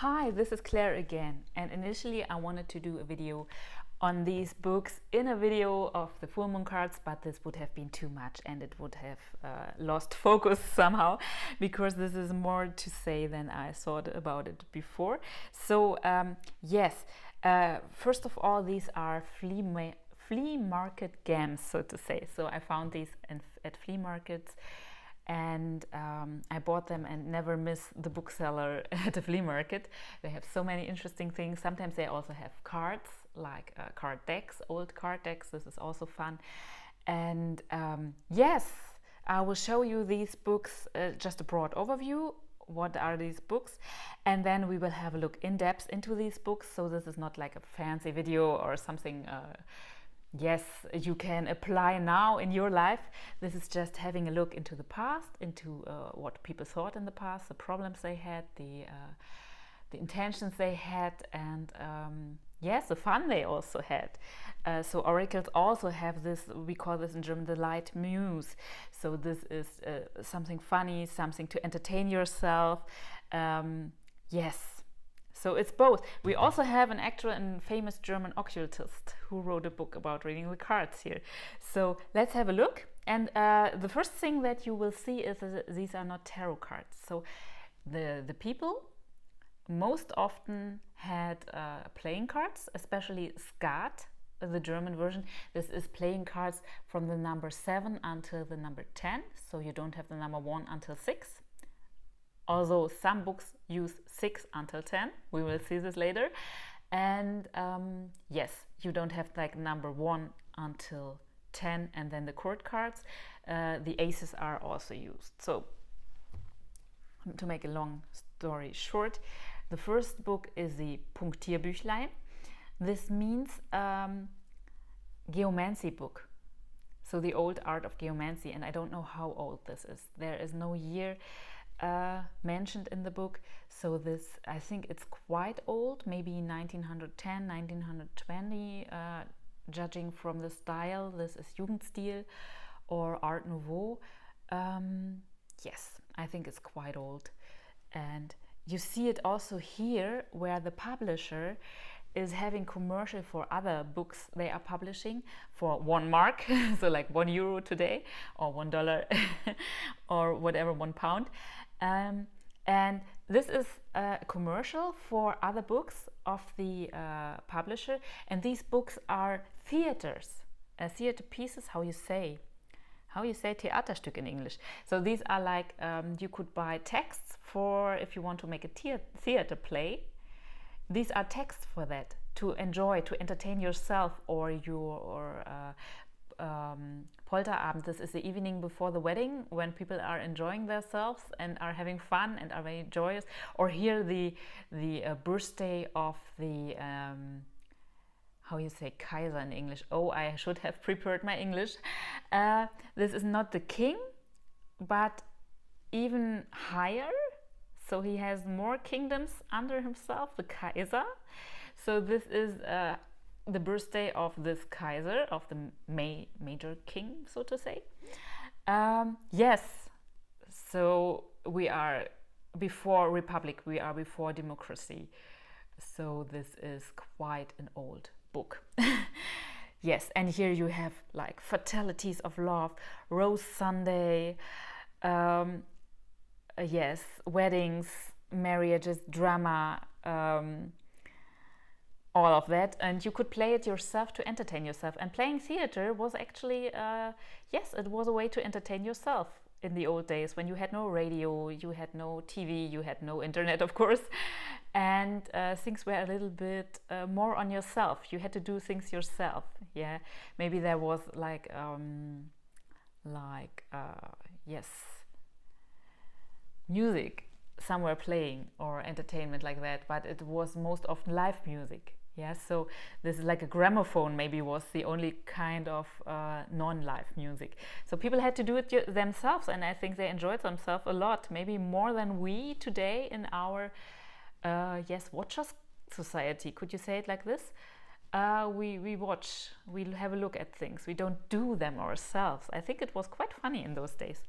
Hi, this is Claire again, and initially I wanted to do a video on these books in a video of the full moon cards, but this would have been too much and it would have lost focus somehow, because this is more to say than I thought about it before. So yes, first of all, these are flea market games, so to say. So I found these at flea markets, and I bought them and never miss the bookseller at the flea market. They have so many interesting things. Sometimes they also have cards, like card decks, old card decks. This is also fun. And yes, I will show you these books, just a broad overview. What are these books? And then we will have a look in depth into these books. So this is not like a fancy video or something yes, you can apply now in your life. This is just having a look into the past, into what people thought in the past, the problems they had, the intentions they had, and yes, the fun they also had. So oracles also have this, we call this in German the light muse. So this is something funny, something to entertain yourself. Yes. So it's both. We also have an actor and famous German occultist who wrote a book about reading the cards here. So let's have a look. And the first thing that you will see is that these are not tarot cards. So the people most often had playing cards, especially Skat, the German version. This is playing cards from the number 7 until the number 10. So you don't have the number 1 until 6. Although some books use 6 until 10, we will see this later. And yes, you don't have like number 1 until 10 and then the court cards. The aces are also used. So to make a long story short, the first book is the Punktierbüchlein. This means geomancy book. So the old art of geomancy, and I don't know how old this is. There is no year mentioned in the book, so this, I think it's quite old, maybe 1910, 1920, judging from the style. This is Jugendstil or Art Nouveau. Yes, I think it's quite old. And you see it also here, where the publisher is having commercial for other books they are publishing for 1 mark, so like €1 today, or $1 or whatever, £1. And this is a commercial for other books of the publisher, and these books are theater pieces. How you say Theaterstück in English. So these are like, you could buy texts for if you want to make a theater play. These are texts for that, to enjoy, to entertain yourself, or your Polterabend. This is the evening before the wedding, when people are enjoying themselves and are having fun and are very joyous. Or here the birthday of the how you say Kaiser in English. Oh, I should have prepared my English. This is not the king, but even higher. So he has more kingdoms under himself, the Kaiser. So this is the birthday of this Kaiser, of the major king, so to say. Yes, so we are before Republic, we are before democracy. So this is quite an old book. Yes, and here you have like fatalities of love, Rose Sunday, yes, weddings, marriages, drama, all of that, and you could play it yourself to entertain yourself. And playing theater was actually, yes, it was a way to entertain yourself in the old days, when you had no radio, you had no TV, you had no internet, of course, and things were a little bit more on yourself. You had to do things yourself. Yeah, maybe there was like yes, music somewhere playing or entertainment like that, but it was most often live music. Yeah, so this is like a gramophone, maybe was the only kind of non-live music. So people had to do it themselves, and I think they enjoyed themselves a lot, maybe more than we today in our yes, watchers society. Could you say it like this? We watch, we have a look at things, we don't do them ourselves. I think it was quite funny in those days.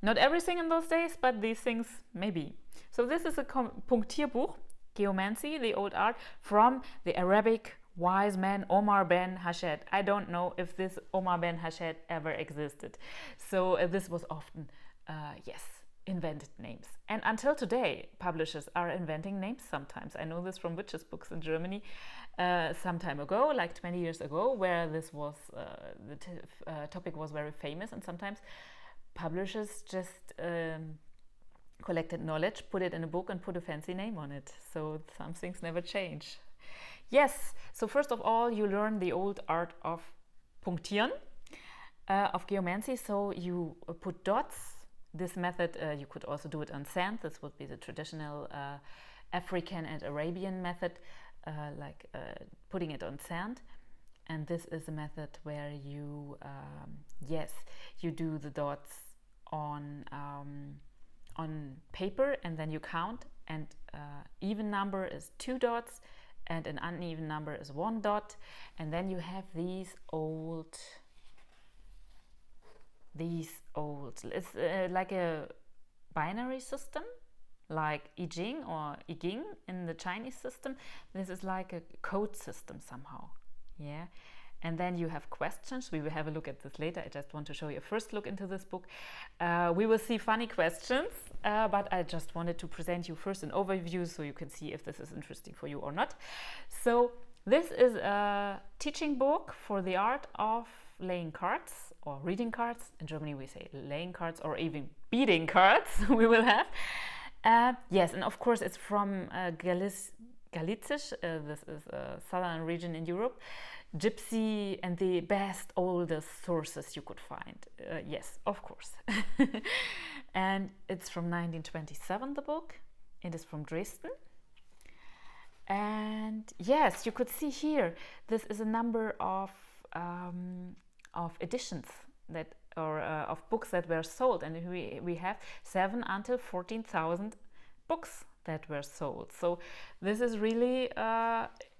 Not everything in those days, but these things maybe. So this is a Punktierbuch. geomancy, the old art, from the Arabic wise man Omar ben Hashed. I don't know if this Omar ben Hashed ever existed. So this was often, yes, invented names. And until today, publishers are inventing names sometimes. I know this from witches books in Germany some time ago, like 20 years ago, where this was, the topic was very famous, and sometimes publishers just collected knowledge, put it in a book and put a fancy name on it. So some things never change. Yes, so first of all, you learn the old art of punktieren, of geomancy. So you put dots. This method, you could also do it on sand. This would be the traditional African and Arabian method, like putting it on sand. And this is a method where you, yes, you do the dots on paper, and then you count, and even number is 2 dots, and an uneven number is 1 dot, and then you have these old, it's like a binary system, like I Ching or I Ging in the Chinese system. This is like a code system somehow, yeah. And then you have questions. We will have a look at this later. I just want to show you a first look into this book. We will see funny questions, but I just wanted to present you first an overview so you can see if this is interesting for you or not. So this is a teaching book for the art of laying cards or reading cards. In Germany we say laying cards, or even beating cards we will have. Yes, and of course it's from Galicisch. This is a southern region in Europe. Gypsy, and the best, oldest sources you could find. Yes, of course. And it's from 1927, the book. It is from Dresden. And yes, you could see here, this is a number of editions that, or of books that were sold. And we have 7 until 14,000 books that were sold. So this is really,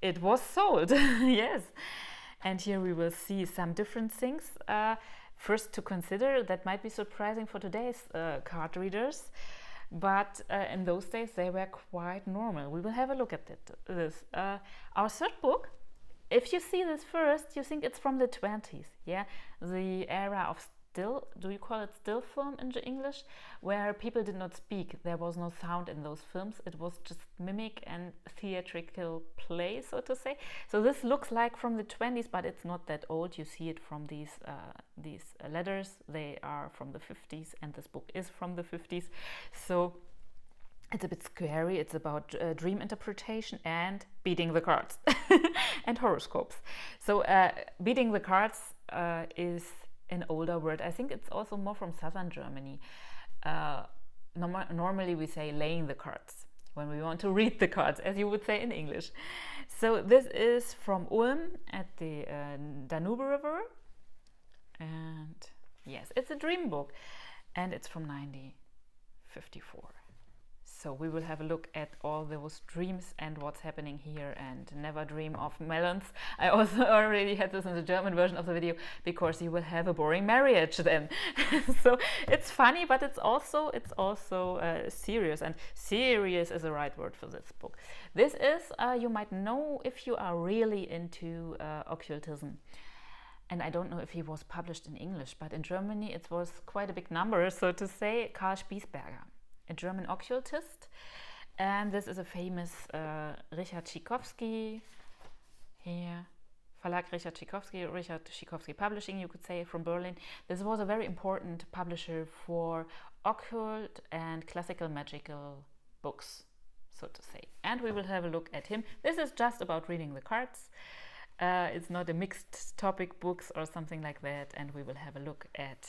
it was sold, yes. And here we will see some different things. First to consider, that might be surprising for today's card readers, but in those days they were quite normal. We will have a look at this. Our third book, if you see this first, you think it's from the 20s, yeah? The era of still, do you call it still film in English? Where people did not speak. There was no sound in those films. It was just mimic and theatrical play, so to say. So this looks like from the 20s, but it's not that old. You see it from these letters. They are from the 50s, and this book is from the 50s. So it's a bit scary. It's about dream interpretation and beating the cards and horoscopes. So beating the cards is an older word. I think it's also more from southern Germany. Normally we say laying the cards when we want to read the cards, as you would say in English. So this is from Ulm at the Danube River. And yes, it's a dream book, and it's from 1954. So we will have a look at all those dreams and what's happening here, and never dream of melons. I also already had this in the German version of the video, because you will have a boring marriage then. So it's funny, but it's also serious, and serious is the right word for this book. This is, you might know if you are really into occultism. And I don't know if he was published in English, but in Germany it was quite a big number, so to say. Karl Spiesberger, a German occultist, and this is a famous Richard Tschikowski here, Verlag Richard Tschikowski Publishing, you could say, from Berlin. This was a very important publisher for occult and classical magical books, so to say. And we will have a look at him. This is just about reading the cards. It's not a mixed topic books or something like that, and we will have a look at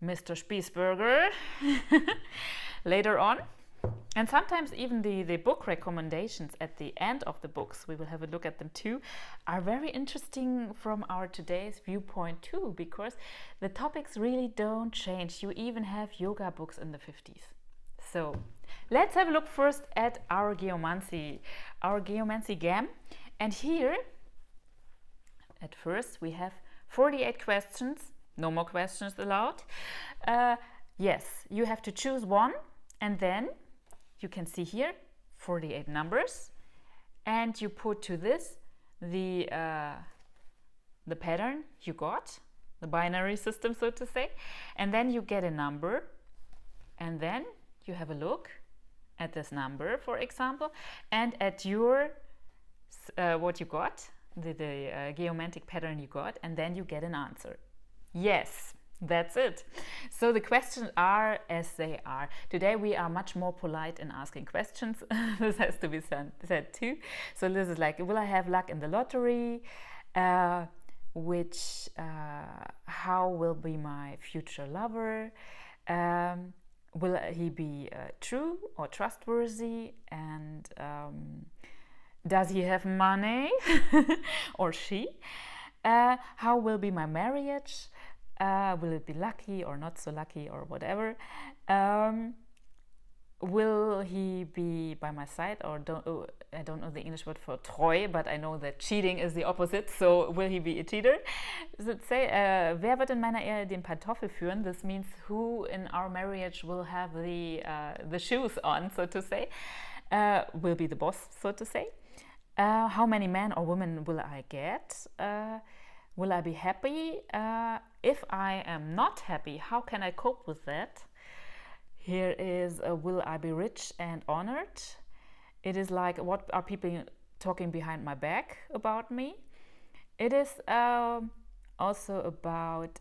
Mr. Spiesberger later on. And sometimes even the book recommendations at the end of the books, we will have a look at them too, are very interesting from our today's viewpoint too, because the topics really don't change. You even have yoga books in the 50s. So let's have a look first at our geomancy game. And here, at first, we have 48 questions. No more questions allowed. Yes, you have to choose one, and then you can see here 48 numbers, and you put to this the pattern you got, the binary system, so to say, and then you get a number, and then you have a look at this number, for example, and at your what you got, the geomantic pattern you got, and then you get an answer. Yes, that's it. So the questions are as they are. Today we are much more polite in asking questions. This has to be said too. So this is like, will I have luck in the lottery? How will be my future lover? Will he be true or trustworthy? And does he have money? Or she? How will be my marriage? Will it be lucky or not so lucky or whatever? Will he be by my side or I don't know the English word for treu, but I know that cheating is the opposite. So will he be a cheater? So say, wer wird in meiner Ehe den Pantoffel führen? This means who in our marriage will have the shoes on, so to say. Will be the boss, so to say. How many men or women will I get? Will I be happy? If I am not happy, how can I cope with that? Here is, will I be rich and honored? It is like, what are people talking behind my back about me? It is also about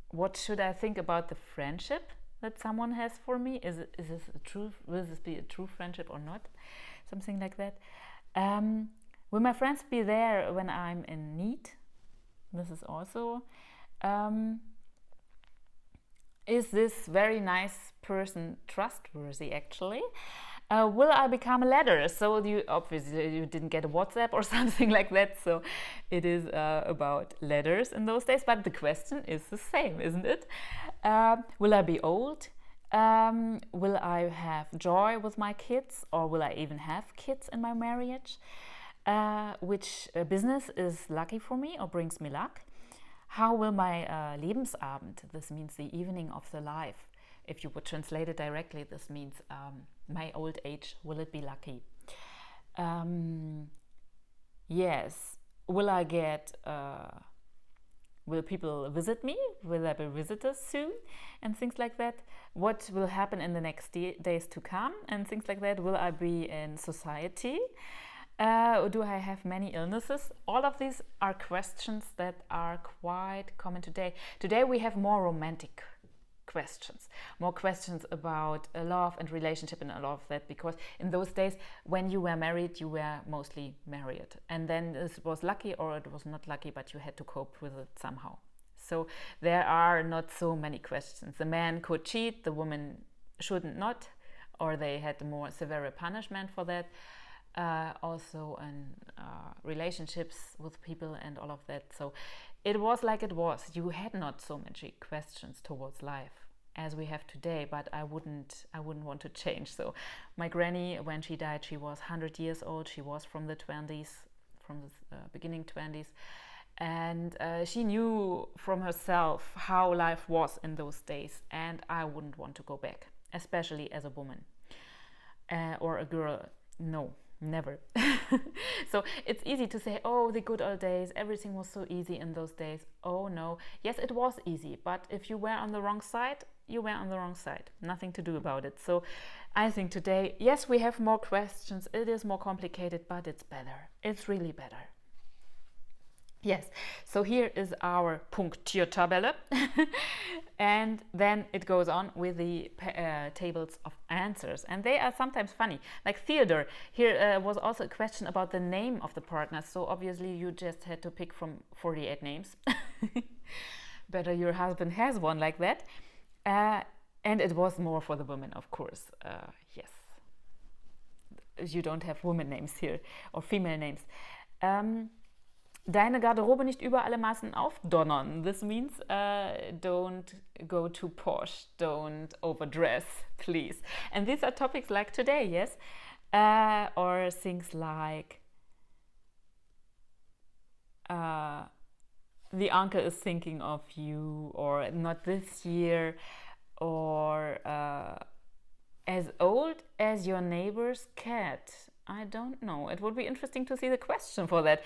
what should I think about the friendship that someone has for me? Is this a true? Will this be a true friendship or not? Something like that. Will my friends be there when I'm in need? This is also. Is this very nice person trustworthy, actually? Will I become a letter? So you obviously you didn't get a WhatsApp or something like that. So it is about letters in those days. But the question is the same, isn't it? Will I be old? Will I have joy with my kids, or will I even have kids in my marriage? Which business is lucky for me or brings me luck? How will my Lebensabend, this means the evening of the life, if you would translate it directly, this means my old age, will it be lucky? Yes. Will I get, will people visit me? Will there be visitors soon? And things like that. What will happen in the next days to come? And things like that. Will I be in society? Do I have many illnesses? All of these are questions that are quite common today. Today we have more romantic questions, more questions about love and relationship and all of that, because in those days when you were married, you were mostly married, and then it was lucky or it was not lucky, but you had to cope with it somehow. So there are not so many questions. The man could cheat, the woman shouldn't not, or they had a more severe punishment for that. Also in relationships with people and all of that. So it was like it was. You had not so many questions towards life as we have today, but I wouldn't want to change. So my granny, when she died, she was 100 years old. She was from the 20s, from the beginning 20s, and she knew from herself how life was in those days, and I wouldn't want to go back, especially as a woman or a girl. No, never. So it's easy to say, oh, the good old days, everything was so easy in those days. Oh no, yes, it was easy, but if you were on the wrong side, you were on the wrong side. Nothing to do about it. So I think today, yes, we have more questions. It is more complicated, but it's better. It's really better. Yes, so here is our Punktiertabelle. And then it goes on with the tables of answers. And they are sometimes funny. Like Theodore, here was also a question about the name of the partner. So obviously you just had to pick from 48 names. Better your husband has one like that. And it was more for the women, of course. Yes. You don't have women names here or female names. Deine Garderobe nicht über alle Maßen aufdonnern. This means don't go too posh, don't overdress, please. And these are topics like today, yes? Or things like the uncle is thinking of you, or not this year, or As old as your neighbor's cat. I don't know. It would be interesting to see the question for that.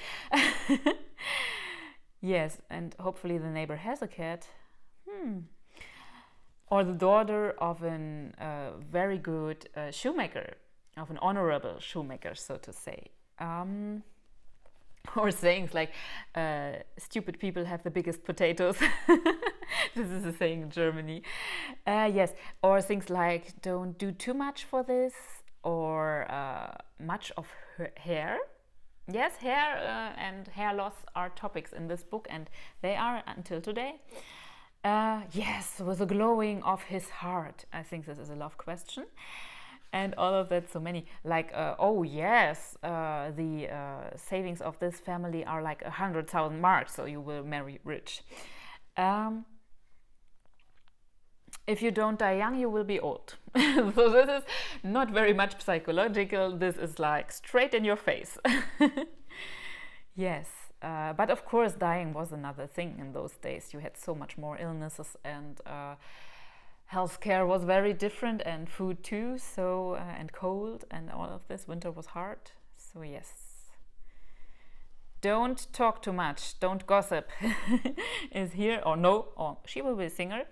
Yes, and hopefully the neighbor has a cat. Or the daughter of a very good shoemaker, of an honorable shoemaker, so to say. Or sayings like, stupid people have the biggest potatoes. This is a saying in Germany. Yes, or things like, don't do too much for this, or much of hair. Yes, hair and hair loss are topics in this book, and they are until today. Yes, with the glowing of his heart. I think this is a love question. And all of that, so many. Like, oh yes, the savings of this family are like 100,000 marks, so you will marry rich. If you don't die young, you will be old. So this is not very much psychological. This is like straight in your face. Yes. But of course, dying was another thing in those days. You had so much more illnesses, and healthcare was very different, and food too. So and cold and all of this. Winter was hard. So yes, don't talk too much. Don't gossip. Is here or no? Or she will be a singer,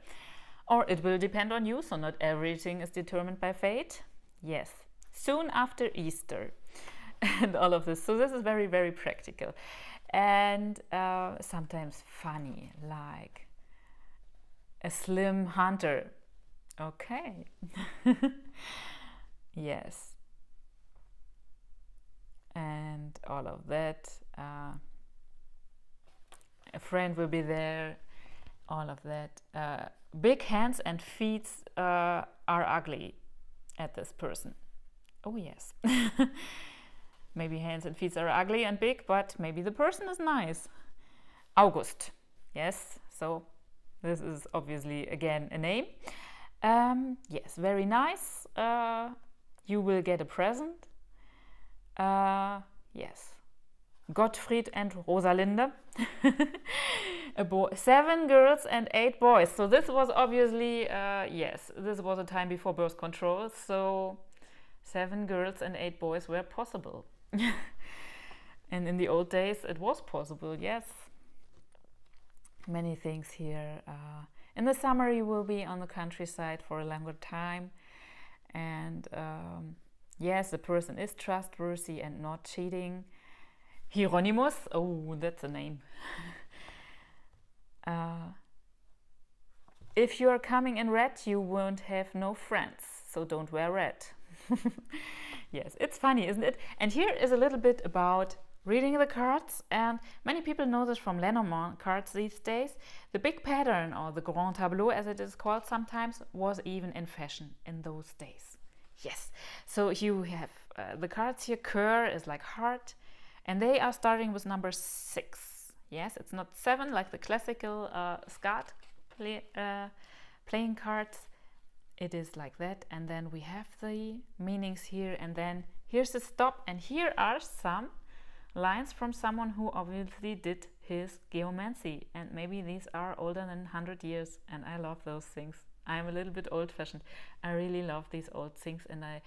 or it will depend on you. So not everything is determined by fate. Yes, soon after Easter, and all of this. So this is very, very practical. And sometimes funny, like a slim hunter. Okay. Yes. And all of that. A friend will be there. All of that. Big hands and feet are ugly at this person. Oh yes. Maybe hands and feet are ugly and big, but maybe the person is nice. August. Yes, so this is obviously again a name. Yes, very nice. You will get a present. Yes. Gottfried and Rosalinde. 7 girls and 8 boys. So this was obviously, yes, this was a time before birth control. So 7 girls and 8 boys were possible. And in the old days it was possible, yes. Many things here. In the summer you will be on the countryside for a longer time, and yes, the person is trustworthy and not cheating. Hieronymus, oh, that's a name. If you are coming in red, you won't have no friends, so don't wear red. Yes, it's funny, isn't it? And here is a little bit about reading the cards, and many people know this from Lenormand cards these days. The big pattern, or the grand tableau as it is called sometimes, was even in fashion in those days. Yes, so you have the cards here. Cœur is like heart, and they are starting with number 6. Yes, it's not 7 like the classical skat playing cards. It is like that, and then we have the meanings here, and then here's the stop, and here are some lines from someone who obviously did his geomancy, and maybe these are older than 100 years, and I love those things. I'm a little bit old-fashioned. I really love these old things, and I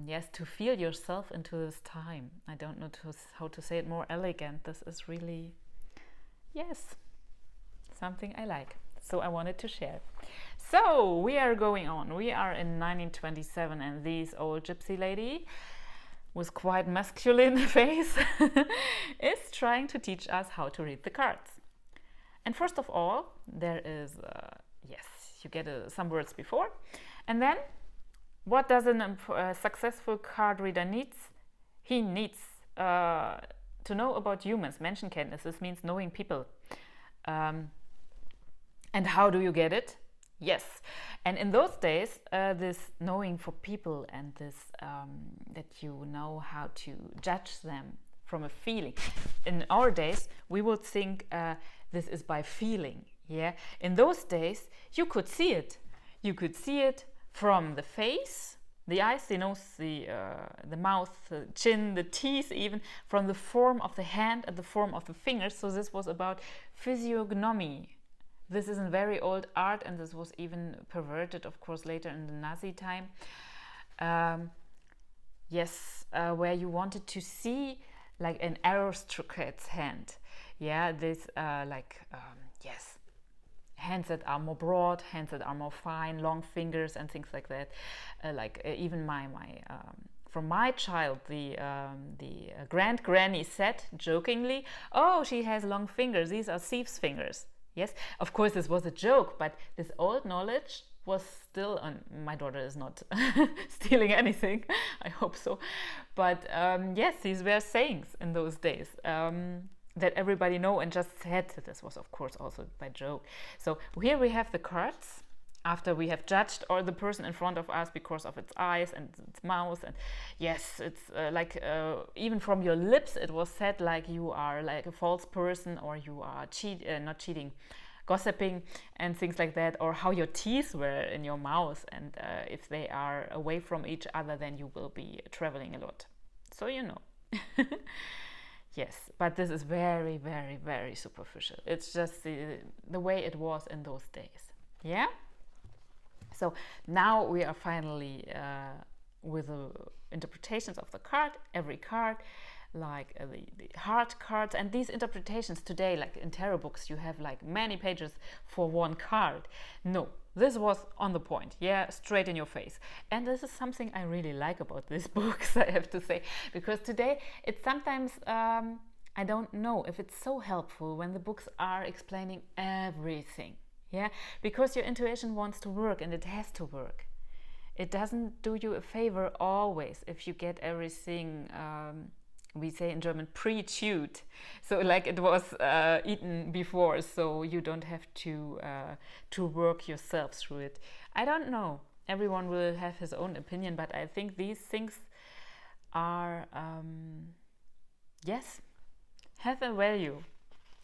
yes, to feel yourself into this time. I don't know how to say it more elegant. This is really, yes, something I like. So I wanted to share. So we are going on. We are in 1927, and this old gypsy lady with quite masculine face is trying to teach us how to read the cards. And first of all, there is, yes, you get some words before. And then, what does a successful card reader needs? He needs to know about humans, Menschenkenntnis. This means knowing people. And how do you get it? Yes. And in those days, this knowing for people and this that you know how to judge them from a feeling. In our days, we would think this is by feeling. Yeah. In those days, you could see it. You could see it from the face, the eyes, the nose, the mouth, the chin, the teeth, even from the form of the hand and the form of the fingers. So this was about physiognomy. This is a very old art, and this was even perverted, of course, later in the Nazi time. Yes, where you wanted to see like an aristocrat's hand. Yeah, this yes, hands that are more broad, hands that are more fine, long fingers and things like that. Even my from my child, the grand granny said jokingly, "Oh, she has long fingers. These are thieves' fingers." Yes, of course this was a joke, but this old knowledge was still on. My daughter is not stealing anything, I hope so. But yes, these were sayings in those days. That everybody know and just said that this was of course also by joke. So here we have the cards after we have judged or the person in front of us because of its eyes and its mouth, and yes, it's even from your lips it was said like you are like a false person, or you are not cheating, gossiping and things like that, or how your teeth were in your mouth, and if they are away from each other then you will be traveling a lot, so you know. Yes, but this is very, very, very superficial. It's just the way it was in those days. Yeah? So now we are finally with the interpretations of the card, every card, like the heart cards. And these interpretations today, like in tarot books, you have like many pages for one card. No, this was on the point, yeah, straight in your face. And this is something I really like about these books, I have to say, because today it's sometimes, I don't know if it's so helpful when the books are explaining everything, yeah, because your intuition wants to work and it has to work. It doesn't do you a favor always if you get everything, we say in German, pre-chewed, so like it was eaten before, so you don't have to work yourself through it. I don't know, everyone will have his own opinion, but I think these things are yes, have a value.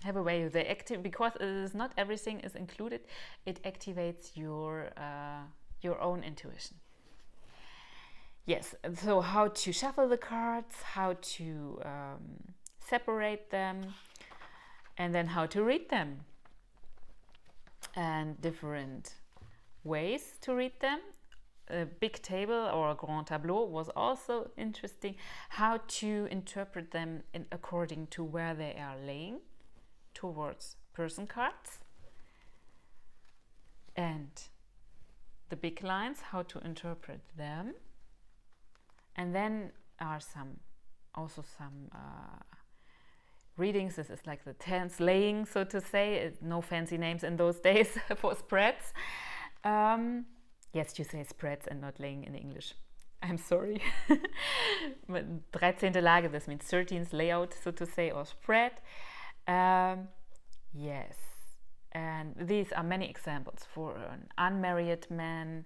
They active because it is not everything is included. It activates your own intuition. Yes, so how to shuffle the cards, how to separate them, and then how to read them. And different ways to read them. A big table or a grand tableau was also interesting. How to interpret them according to where they are laying towards person cards. And the big lines, how to interpret them. And then are some readings. This is like the 10th laying, so to say. No fancy names in those days for spreads. Yes, you say spreads and not laying in English. I'm sorry. But 13. Lage, this means 13th layout, so to say, or spread. Yes. And these are many examples. For an unmarried man,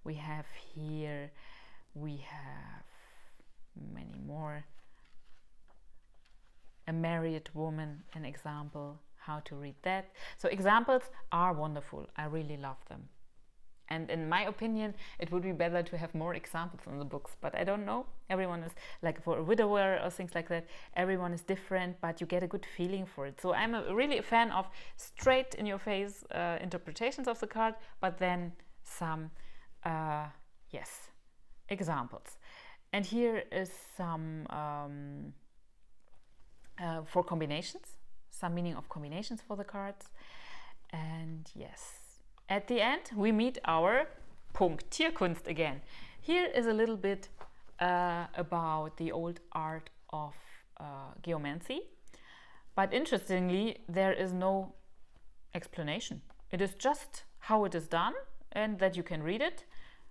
we have here, we have many more. A married woman, an example, how to read that. So examples are wonderful. I really love them. And in my opinion, it would be better to have more examples in the books. But I don't know. Everyone is, like for a widower or things like that, everyone is different, but you get a good feeling for it. So I'm really a fan of straight in your face interpretations of the card, but then some, yes, examples. And here is some for combinations, some meaning of combinations for the cards. And yes, at the end we meet our Punktierkunst again. Here is a little bit about the old art of geomancy, but interestingly there is no explanation. It is just how it is done and that you can read it,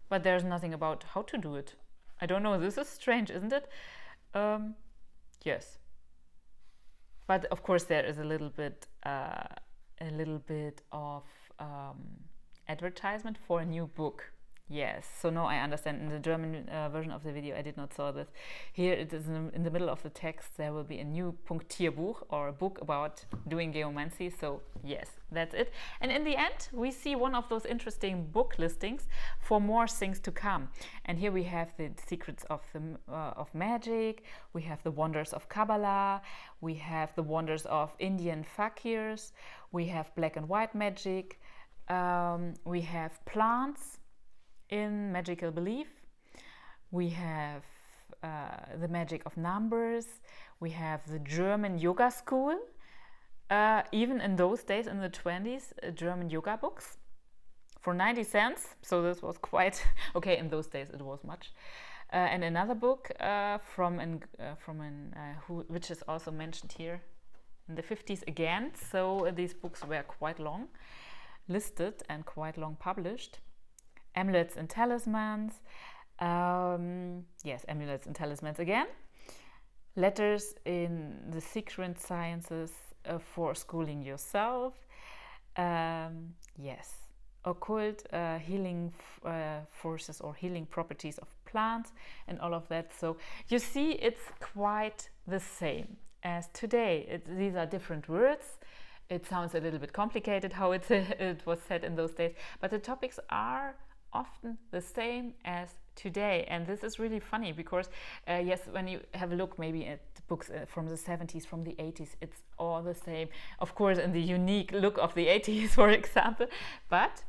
but there's nothing about how to do it. I don't know, this is strange, isn't it? Yes. But of course there is a little bit of advertisement for a new book. Yes, so now I understand. In the German version of the video, I did not saw this. Here it is in the middle of the text. There will be a new Punktierbuch, or a book about doing geomancy. So yes, that's it. And in the end, we see one of those interesting book listings for more things to come. And here we have the secrets of magic. We have the wonders of Kabbalah. We have the wonders of Indian fakirs. We have black and white magic. We have plants in magical belief. We have the magic of numbers. We have the German yoga school. Even in those days, in the 20s, German yoga books for 90 cents. So this was quite okay. In those days, it was much. And another book which is also mentioned here in the 50s again. So these books were quite long listed and quite long published. Amulets and talismans. Yes, amulets and talismans again. Letters in the secret sciences for schooling yourself. Yes, occult healing forces or healing properties of plants and all of that. So you see, it's quite the same as today. These are different words. It sounds a little bit complicated how it was said in those days, but the topics are often the same as today. And this is really funny because yes, when you have a look maybe at books from the 70s, from the 80s, it's all the same, of course, in the unique look of the 80s, for example, but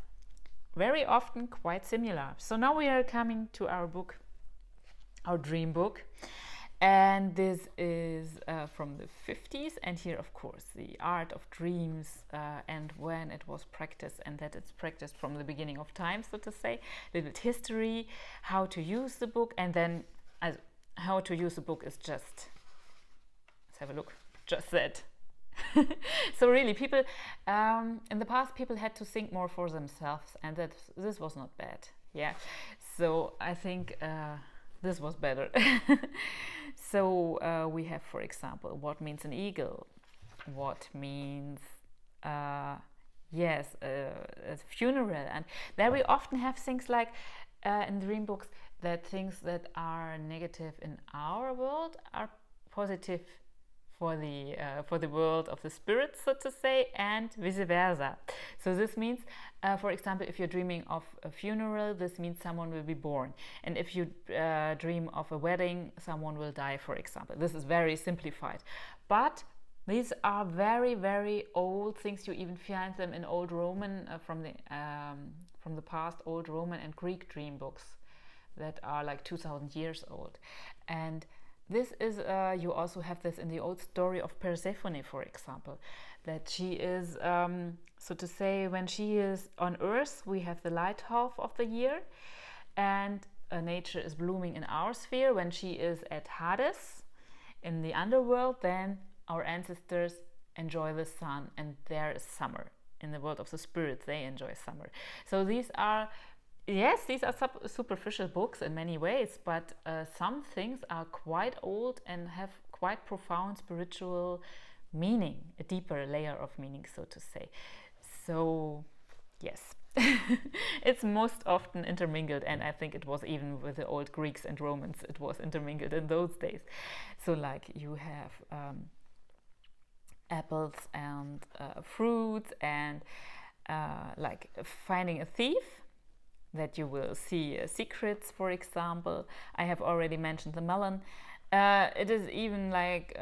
very often quite similar. So now we are coming to our book, our dream book. And this is from the 50s, and here, of course, the art of dreams and when it was practiced, and that it's practiced from the beginning of time, so to say. A little bit history, how to use the book, and then how to use the book is just, let's have a look, just that. So really, people in the past, people had to think more for themselves, and this was not bad. Yeah, so I think this was better. So we have, for example, what means an eagle? What means, yes, a funeral? And there we often have things like in dream books, that things that are negative in our world are positive for the world of the spirits, so to say, and vice versa. So this means, for example, if you're dreaming of a funeral, this means someone will be born. And if you dream of a wedding, someone will die, for example. This is very simplified. But these are very, very old things. You even find them in old Roman, from the past, old Roman and Greek dream books that are like 2,000 years old. And this is, you also have this in the old story of Persephone, for example, that she is, so to say, when she is on Earth, we have the light half of the year, and nature is blooming in our sphere. When she is at Hades, in the underworld, then our ancestors enjoy the sun, and there is summer. In the world of the spirits, they enjoy summer. So these are, yes, these are superficial books in many ways, but some things are quite old and have quite profound spiritual meaning, a deeper layer of meaning, so to say. So, yes, it's most often intermingled, and I think it was even with the old Greeks and Romans, it was intermingled in those days. So, like, you have apples and fruits, and like finding a thief, that you will see secrets, for example. I have already mentioned the melon. It is even like,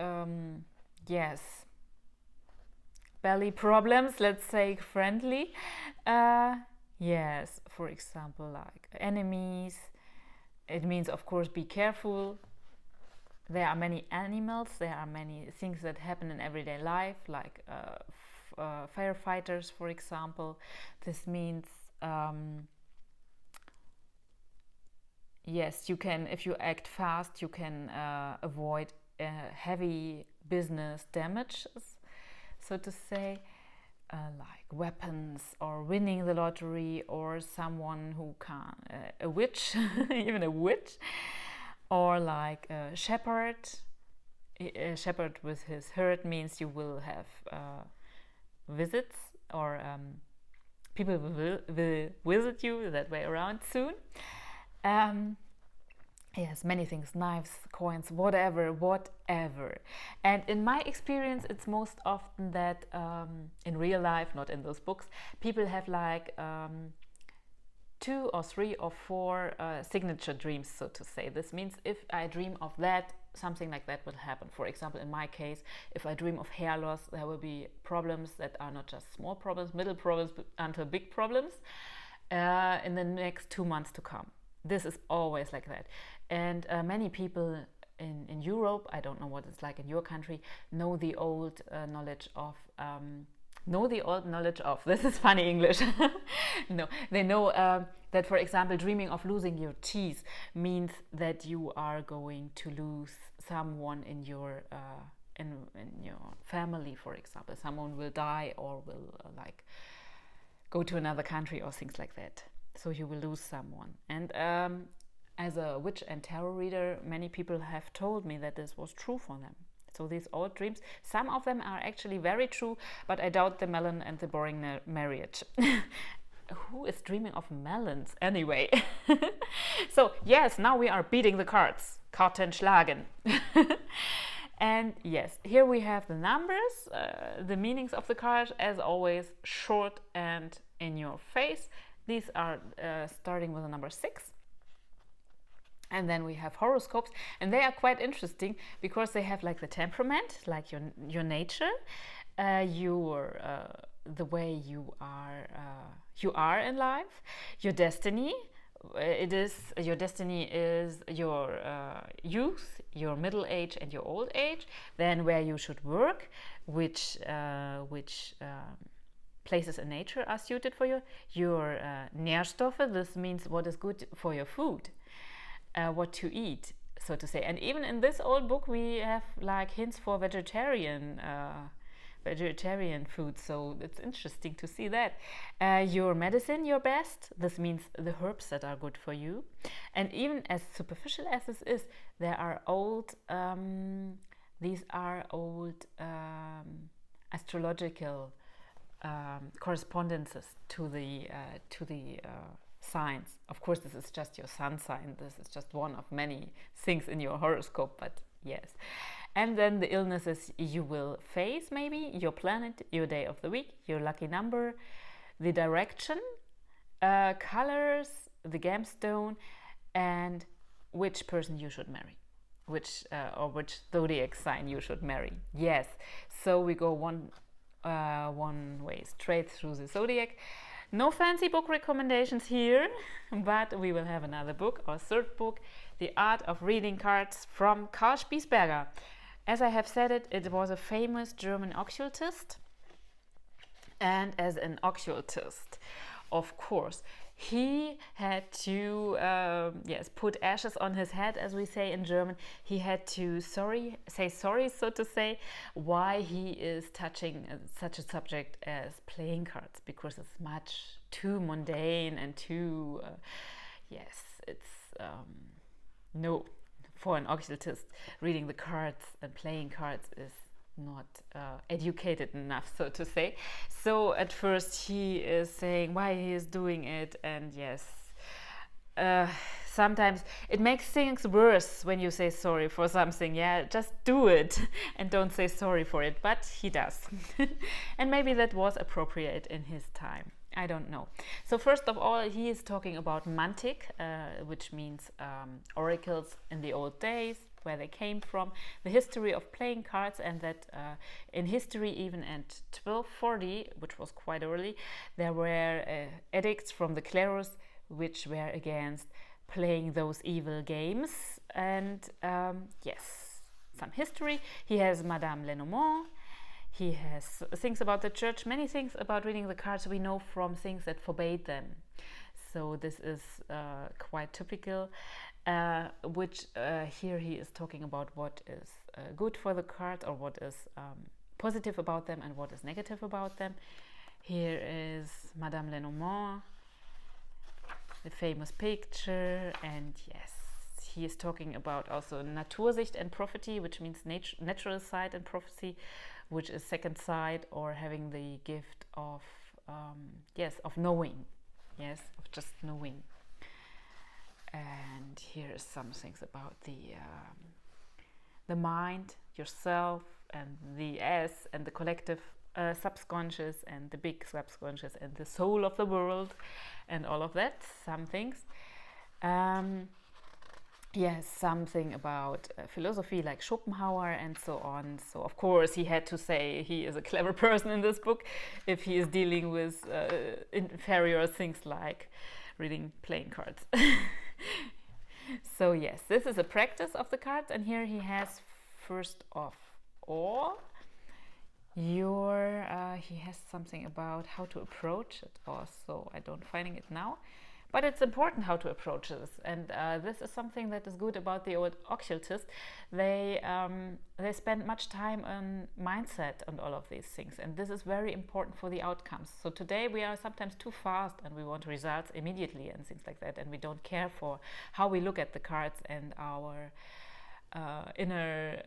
yes, belly problems, let's say friendly. Yes, for example, like enemies. It means, of course, be careful. There are many animals, there are many things that happen in everyday life, like firefighters, for example. This means, yes, you can, if you act fast, you can avoid heavy business damages, so to say, like weapons or winning the lottery, or someone who can, a witch, even a witch, or like a shepherd. A shepherd with his herd means you will have visits, or people will visit you that way around soon. Yes, many things, knives, coins, whatever. And in my experience, it's most often that in real life, not in those books, people have like 2 or 3 or 4 signature dreams, so to say. This means if I dream of that, something like that will happen. For example, in my case, if I dream of hair loss, there will be problems that are not just small problems, middle problems, but until big problems in the next 2 months to come. This is always like that. And many people in Europe, I don't know what it's like in your country, know the old knowledge of this is funny English. No, they know that, for example, dreaming of losing your teeth means that you are going to lose someone in your family, for example. Someone will die or will like go to another country or things like that. So you will lose someone. And as a witch and tarot reader, many people have told me that this was true for them. So these old dreams, some of them are actually very true, but I doubt the melon and the boring marriage. Who is dreaming of melons anyway? So yes, now we are beating the cards. Karten schlagen. And yes, here we have the numbers, the meanings of the cards, as always, short and in your face. These are starting with the number 6. And then we have horoscopes, and they are quite interesting because they have like the temperament, like your nature, the way you are in life, your destiny. Your destiny is your youth, your middle age, and your old age. Then where you should work, which places in nature are suited for you. Your Nährstoffe. This means what is good for your food. What to eat, so to say. And even in this old book we have like hints for vegetarian food, so it's interesting to see that. Your medicine, your best. This means the herbs that are good for you. And even as superficial as this is, there are old astrological correspondences to the signs. Of course, this is just your sun sign. This is just one of many things in your horoscope, but yes. And then the illnesses you will face, maybe your planet, your day of the week, your lucky number, the direction, colors, the gemstone, and which person you should marry, which zodiac sign you should marry. Yes, so we go one way straight through the zodiac. No fancy book recommendations here, but we will have another book, our third book, The Art of Reading Cards from Karl Spiesberger. As I have said it was a famous German occultist. And as an occultist, of course, he had to put ashes on his head, as we say in German. He had to say sorry, so to say, why he is touching such a subject as playing cards, because it's much too mundane and too no, for an occultist, reading the cards and playing cards is not educated enough, so to say. So at first he is saying why he is doing it, and yes, sometimes it makes things worse when you say sorry for something. Yeah, just do it and don't say sorry for it, but he does. And maybe that was appropriate in his time, I don't know. So first of all, he is talking about mantic, which means oracles in the old days, where they came from, the history of playing cards, and that in history, even at 1240, which was quite early, there were edicts from the clerus which were against playing those evil games. And yes, some history. He has Madame Lenormand. He has things about the church, many things about reading the cards we know from things that forbade them. So this is quite typical, which here he is talking about what is good for the cards, or what is positive about them and what is negative about them. Here is Madame Lenormand, the famous picture, and yes, he is talking about also Natursicht and Prophecy, which means natural sight and prophecy, which is second sight, or having the gift of yes, of knowing, yes, of just knowing. And here's some things about the mind, yourself, and the S, and the collective subconscious, and the big subconscious, and the soul of the world, and all of that. Some things. Yes, something about philosophy like Schopenhauer and so on. So of course he had to say he is a clever person in this book if he is dealing with inferior things like playing cards. So yes, this is a practice of the cards, and here he has first of all he has something about how to approach it also. I don't finding it now. But it's important how to approach this, and this is something that is good about the old occultists. They spend much time on mindset and all of these things, and this is very important for the outcomes. So today we are sometimes too fast, and we want results immediately and things like that, and we don't care for how we look at the cards and our inner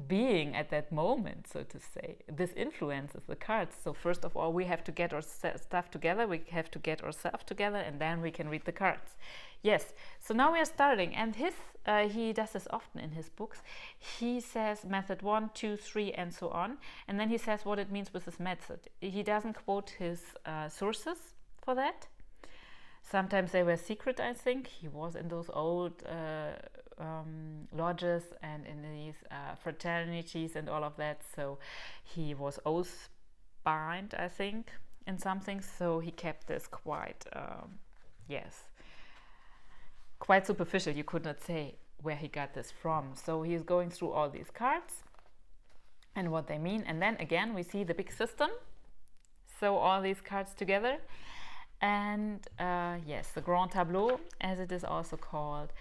being at that moment, so to say. This influences the cards. So first of all, we have to get our stuff together, we have to get ourselves together, and then we can read the cards. Yes, so now we are starting, and he does this often in his books. He says method 1, 2, 3, and so on, and then he says what it means with his method. He doesn't quote his sources for that. Sometimes they were secret, I think. He was in those old lodges and in these fraternities and all of that, so he was oath bound, I think, in something. So he kept this quite quite superficial. You could not say where he got this from. So he's going through all these cards and what they mean, and then again we see the big system, so all these cards together, and yes, the grand tableau, as it is also called,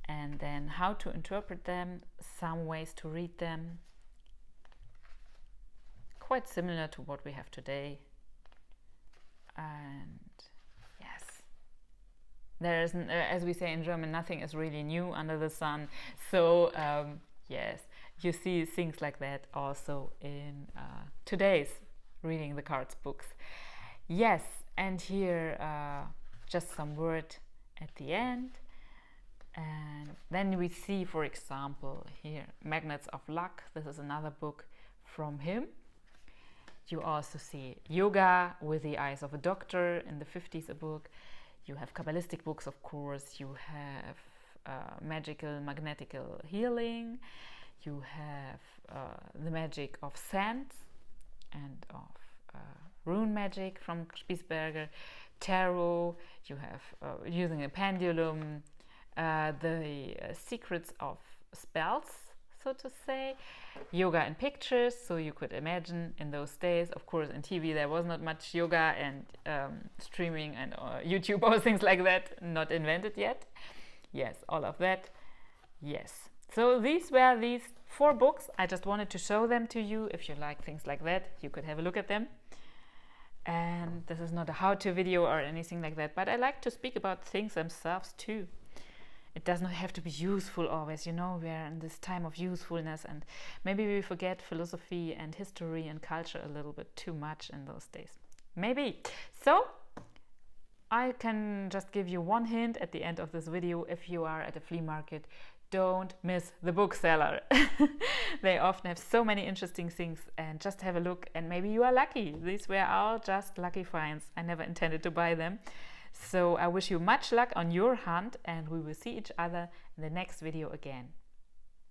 and then how to interpret them, some ways to read them, quite similar to what we have today. And yes, there is, as we say in German, nothing is really new under the sun. So yes, you see things like that also in today's reading the cards books. Yes, and here just some word at the end. And then we see, for example, here Magnets of Luck. This is another book from him. You also see Yoga with the Eyes of a Doctor, in the 50s a book. You have Kabbalistic books, of course. You have magical magnetical healing. You have the magic of scents and of rune magic from Spiesberger, tarot. You have using a pendulum, the secrets of spells, so to say, yoga and pictures. So you could imagine in those days, of course, in TV there was not much yoga, and streaming and YouTube or things like that not invented yet. Yes, all of that. Yes, so these were these 4 books. I just wanted to show them to you. If you like things like that, you could have a look at them. And this is not a how-to video or anything like that, but I like to speak about things themselves too. It does not have to be useful always, you know. We are in this time of usefulness, and maybe we forget philosophy and history and culture a little bit too much in those days. Maybe. So I can just give you one hint at the end of this video. If you are at a flea market, don't miss the bookseller. They often have so many interesting things, and just have a look, and maybe you are lucky. These were all just lucky finds. I never intended to buy them. So I wish you much luck on your hunt, and we will see each other in the next video again.